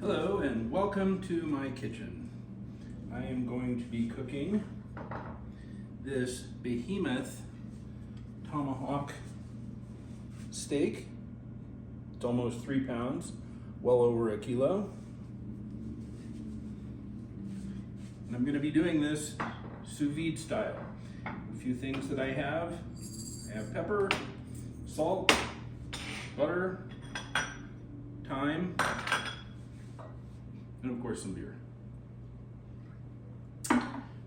Hello and welcome to my kitchen. I am going to be cooking this behemoth tomahawk steak. It's almost 3 pounds, well over a kilo. And I'm going to be doing this sous vide style. A few things that I have pepper, salt, butter, thyme, and of course some beer.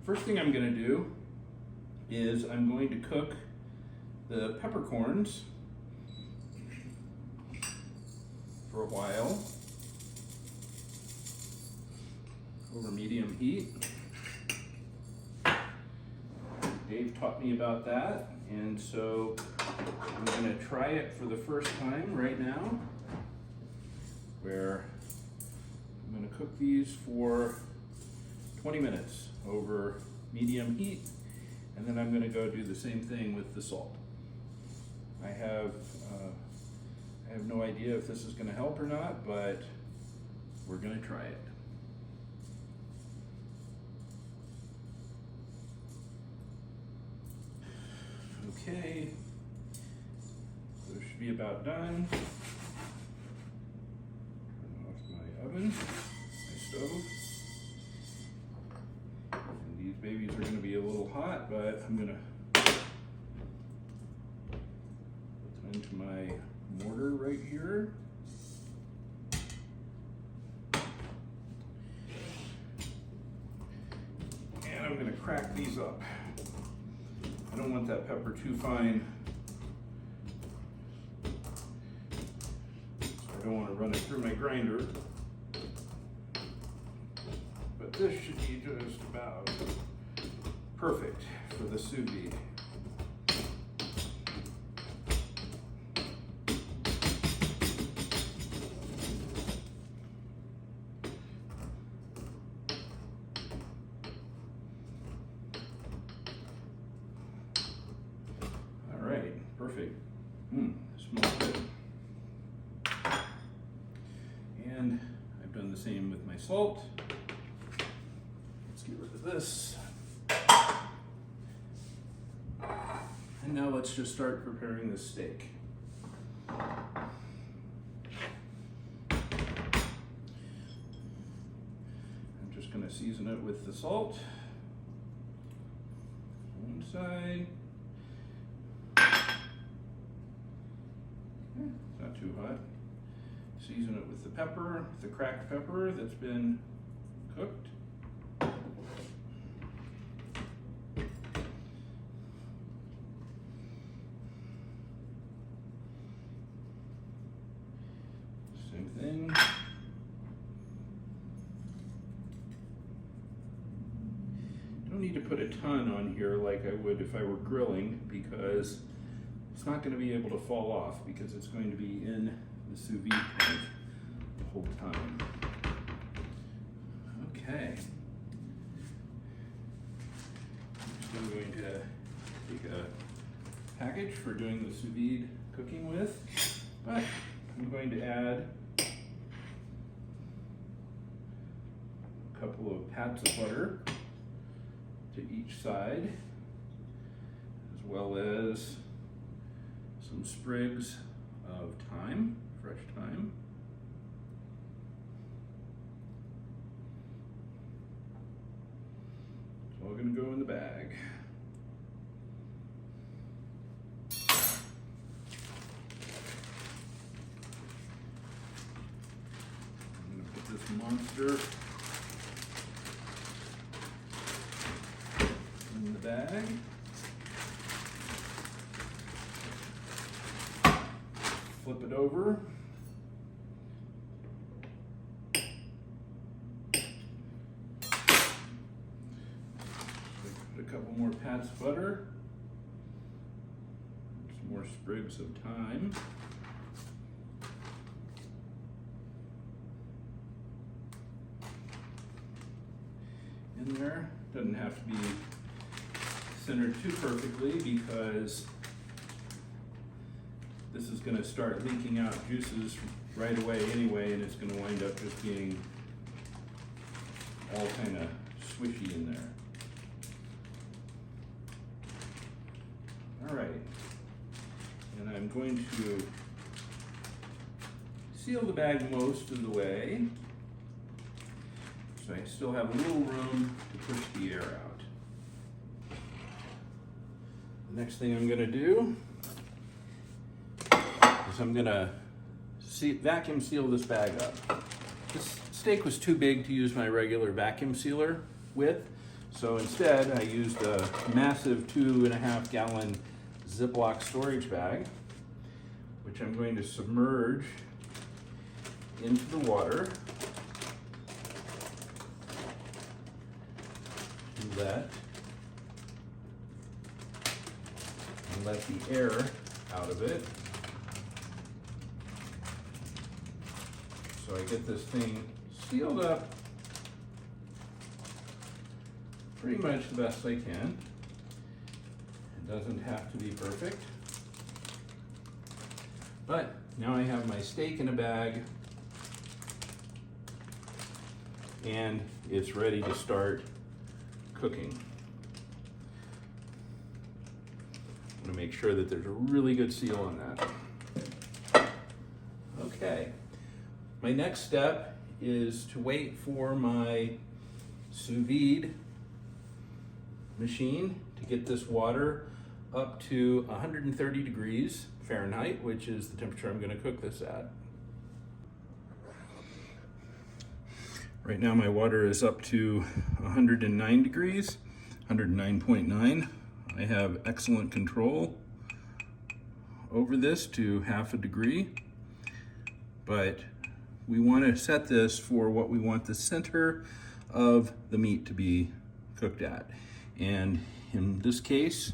First thing I'm going to do is I'm going to cook the peppercorns for a while over medium heat. Dave taught me about that, and so I'm going to try it for the first time right now, where I'm going to cook these for 20 minutes over medium heat, and then I'm going to go do the same thing with the salt. I have no idea if this is going to help or not, but we're going to try it. Okay, so it should be about done. Turn off my oven, my stove. And these babies are going to be a little hot, but I'm going to put them into my mortar right here. And I'm going to crack these up. I don't want that pepper too fine, so I don't want to run it through my grinder, but this should be just about perfect for the sous vide. Perfect. Smells good. And I've done the same with my salt. Let's get rid of this. And now let's just start preparing this steak. I'm just going to season it with the salt. One side. Not too hot. Season it with the pepper, the cracked pepper that's been cooked. Same thing. Don't need to put a ton on here like I would if I were grilling, because it's not going to be able to fall off because it's going to be in the sous vide tank the whole time. Okay. I'm going to take a package for doing the sous vide cooking with, but I'm going to add a couple of pats of butter to each side, as well as some sprigs of thyme, fresh thyme. It's all going to go in the bag. I'm going to put this monster in the bag. Flip it over. Put a couple more pats of butter. Some more sprigs of thyme. In there. Doesn't have to be centered too perfectly because this is going to start leaking out juices right away anyway, and it's going to wind up just being all kind of swishy in there. All right, and I'm going to seal the bag most of the way, so I still have a little room to push the air out. The next thing I'm going to do is I'm going to vacuum seal this bag up. This steak was too big to use my regular vacuum sealer with, so instead I used a massive 2.5 gallon Ziploc storage bag, which I'm going to submerge into the water and let the air out of it. So I get this thing sealed up pretty much the best I can. It doesn't have to be perfect. But now I have my steak in a bag and it's ready to start cooking. I'm going to make sure that there's a really good seal on that. Okay. My next step is to wait for my Sous Vide machine to get this water up to 130 degrees Fahrenheit, which is the temperature I'm going to cook this at. Right now my water is up to 109 degrees, 109.9. I have excellent control over this to half a degree, but we want to set this for what we want the center of the meat to be cooked at. And in this case,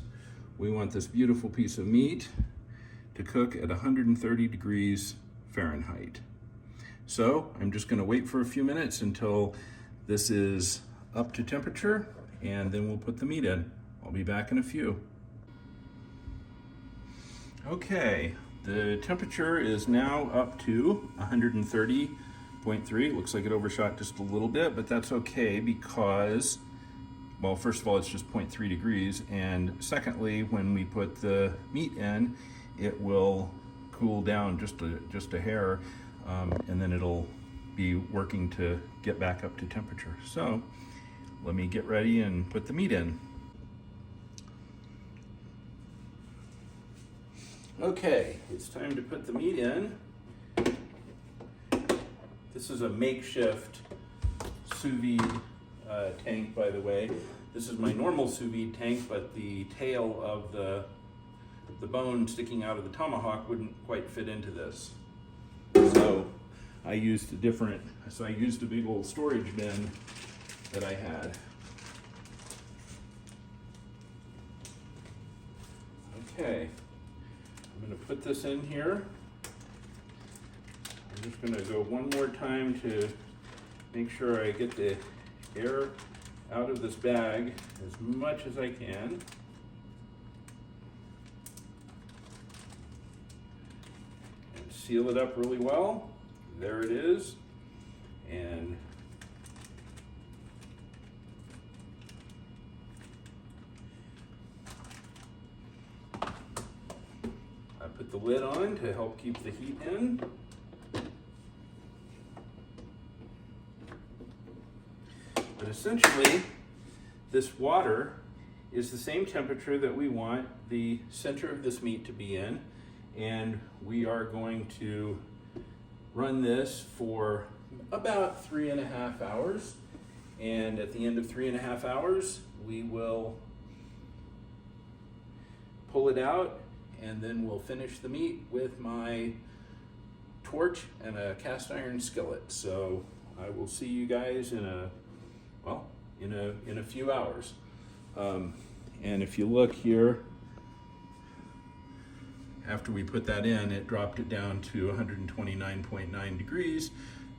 we want this beautiful piece of meat to cook at 130 degrees Fahrenheit. So I'm just going to wait for a few minutes until this is up to temperature, and then we'll put the meat in. I'll be back in a few. Okay, the temperature is now up to 130.3. It looks like it overshot just a little bit, but that's okay because, well, first of all, it's just 0.3 degrees, and secondly, when we put the meat in, it will cool down just a hair, and then it'll be working to get back up to temperature. So let me get ready and put the meat in. Okay, it's time to put the meat in. This is a makeshift sous vide tank, by the way. This is my normal sous vide tank, but the tail of the bone sticking out of the Tomahawk wouldn't quite fit into this. So I used a big old storage bin that I had. Okay, I'm going to put this in here. I'm just going to go one more time to make sure I get the air out of this bag as much as I can. And seal it up really well. There it is. And I put the lid on to help keep the heat in. But essentially, this water is the same temperature that we want the center of this meat to be in, and we are going to run this for about 3.5 hours, and at the end of 3.5 hours we will pull it out, and then we'll finish the meat with my torch and a cast iron skillet. So I will see you guys in a few hours. And if you look here, after we put that in, it dropped it down to 129.9 degrees,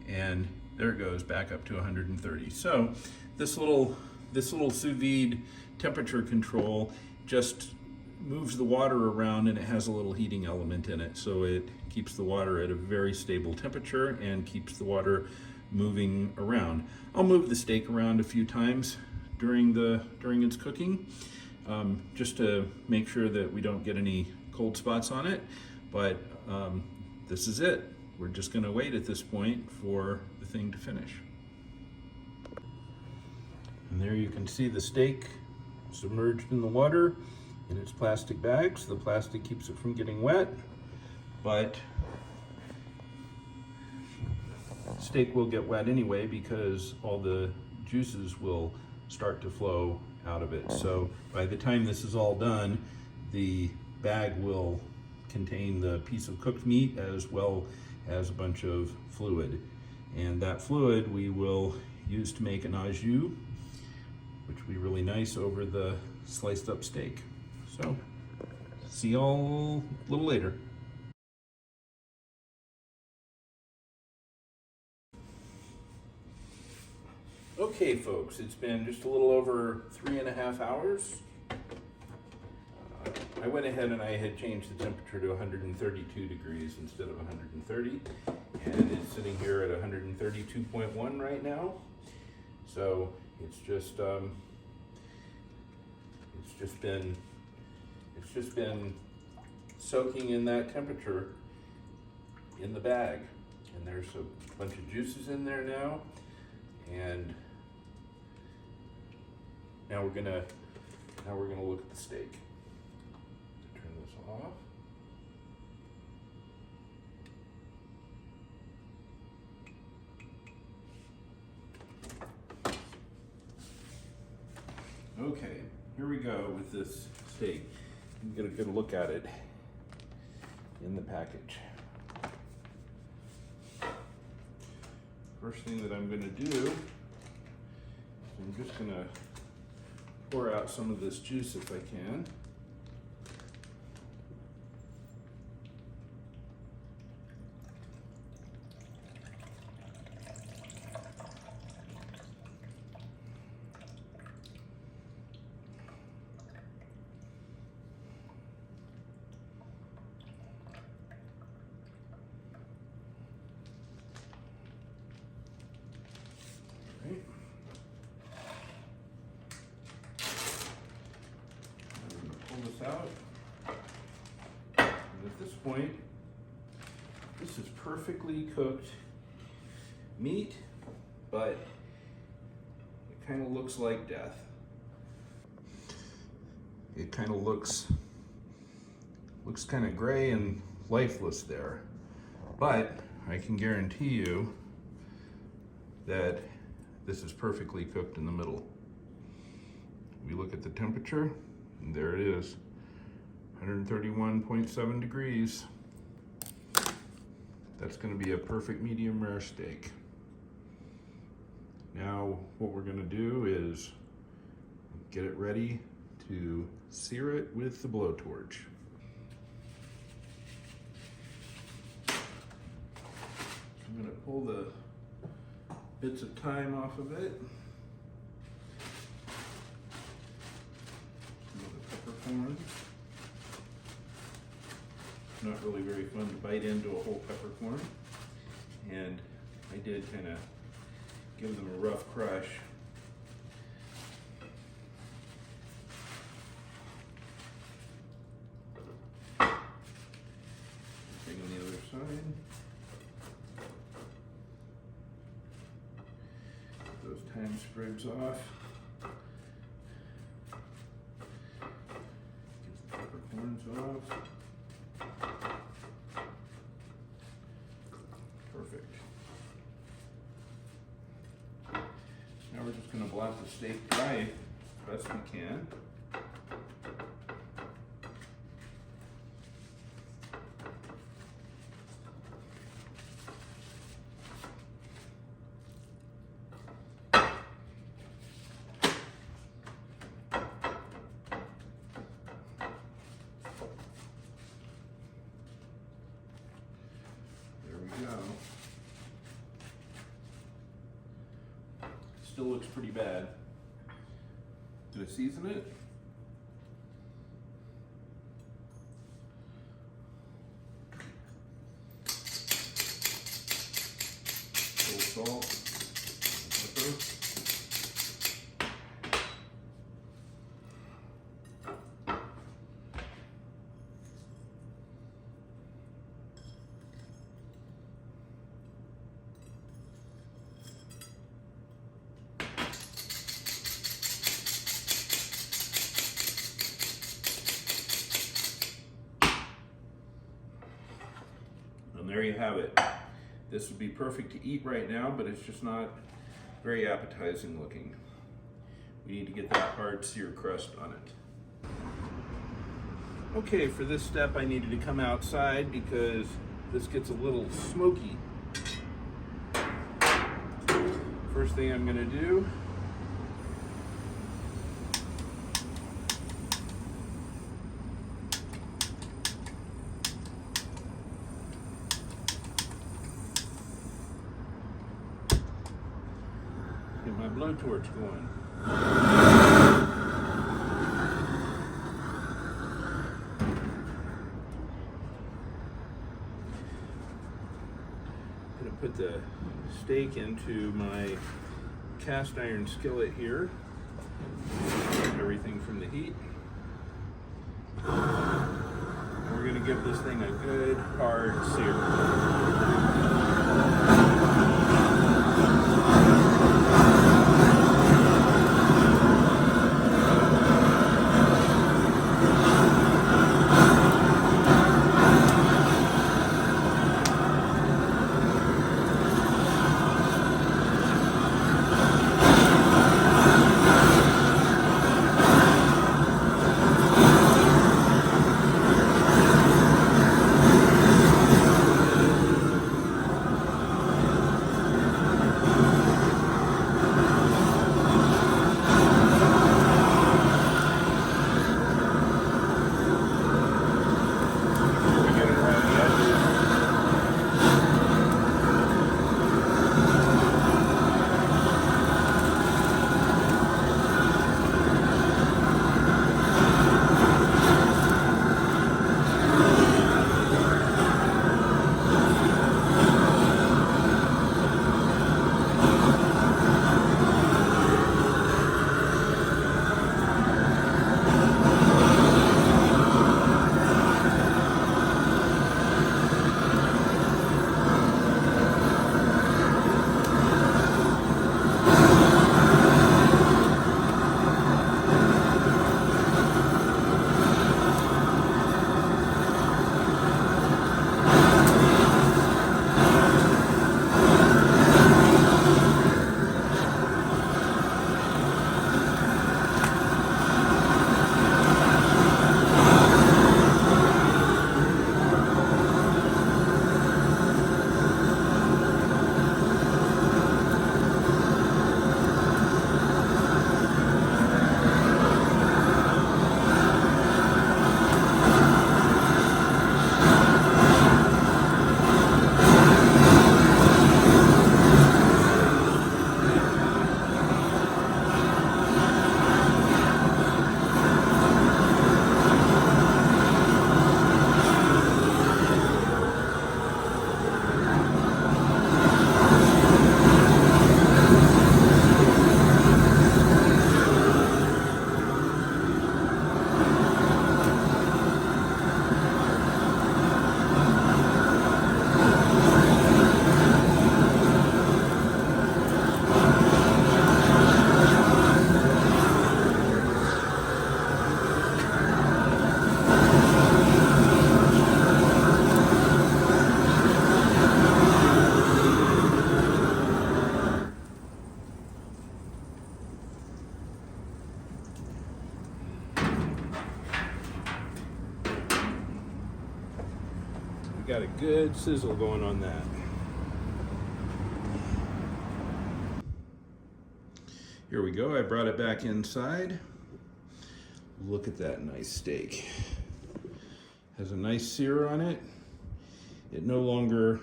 and there it goes back up to 130. So this little sous vide temperature control just moves the water around, and it has a little heating element in it, so it keeps the water at a very stable temperature and keeps the water moving around. I'll move the steak around a few times during its cooking, just to make sure that we don't get any cold spots on it. But this is it. We're just going to wait at this point for the thing to finish. And there you can see the steak submerged in the water in its plastic bags. The plastic keeps it from getting wet, but steak will get wet anyway because all the juices will start to flow out of it. So by the time this is all done, the bag will contain the piece of cooked meat as well as a bunch of fluid. And that fluid we will use to make an au jus, which will be really nice over the sliced up steak. So, see y'all a little later. Okay folks, it's been just a little over 3.5 hours. I went ahead and I had changed the temperature to 132 degrees instead of 130, and it's sitting here at 132.1 right now. So it's just been soaking in that temperature in the bag, and there's a bunch of juices in there now. And now we're gonna look at the steak. Turn this off. Okay, here we go with this steak. I'm gonna get a look at it in the package. First thing that I'm gonna do is I'm just gonna pour out some of this juice if I can. Out. And at this point, this is perfectly cooked meat, but it kind of looks like death. It kind of looks kind of gray and lifeless there, but I can guarantee you that this is perfectly cooked in the middle. We look at the temperature, and there it is. 131.7 degrees. That's going to be a perfect medium rare steak. Now what we're going to do is get it ready to sear it with the blowtorch. I'm going to pull the bits of thyme off of it. Some of the peppercorns. Not really very fun to bite into a whole peppercorn, and I did kind of give them a rough crush. Thing on the other side. Get those thyme sprigs off. Get the peppercorns off. Perfect. Now we're just going to blot the steak dry as best we can. Still looks pretty bad. Did I season it? have it. This would be perfect to eat right now, but it's just not very appetizing looking. We need to get that hard sear crust on it. Okay, for this step I needed to come outside because this gets a little smoky. First thing I'm gonna do, get my blowtorch going. I'm gonna put the steak into my cast iron skillet here. Everything from the heat. And we're gonna give this thing a good hard sear. Got a good sizzle going on that. Here we go, I brought it back inside. Look at that nice steak. Has a nice sear on it. It no longer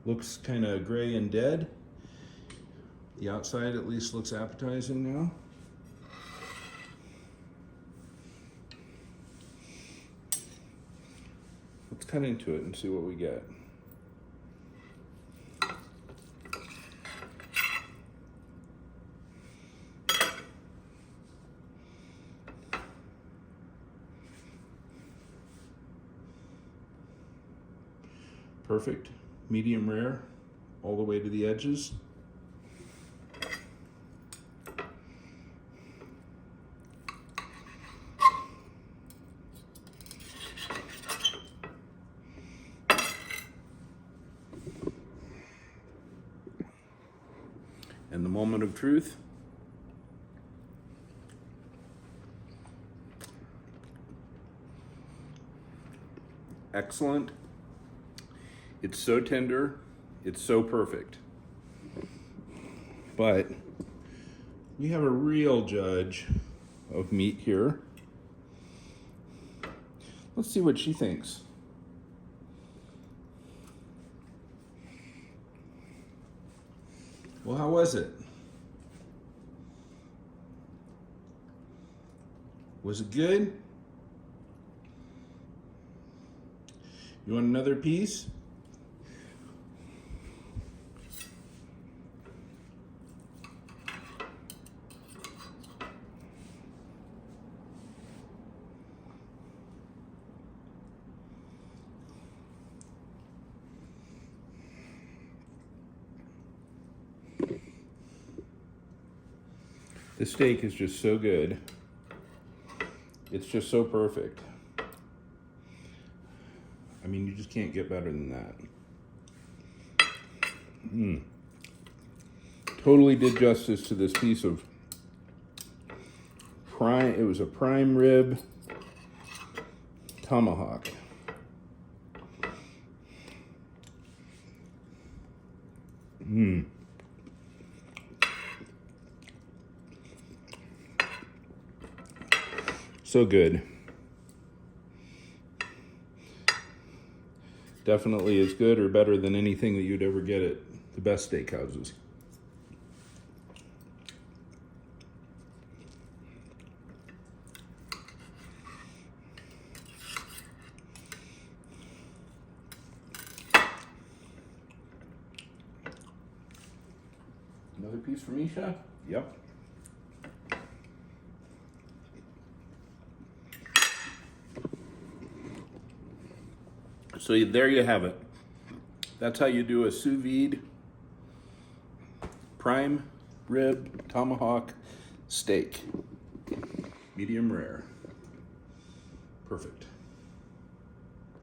looks kind of gray and dead. The outside at least looks appetizing now. Let's cut into it and see what we get. Perfect, medium rare, all the way to the edges. And the moment of truth. Excellent. It's so tender. It's so perfect. But we have a real judge of meat here. Let's see what she thinks. Well, how was it? Was it good? You want another piece? The steak is just so good. It's just so perfect. I mean, you just can't get better than that. Totally did justice to this piece of prime. It was a prime rib tomahawk. So good. Definitely as good or better than anything that you'd ever get at the best steakhouses. Another piece for me, Chef? Yep. So there you have it. That's how you do a sous vide prime rib tomahawk steak. Medium rare. Perfect.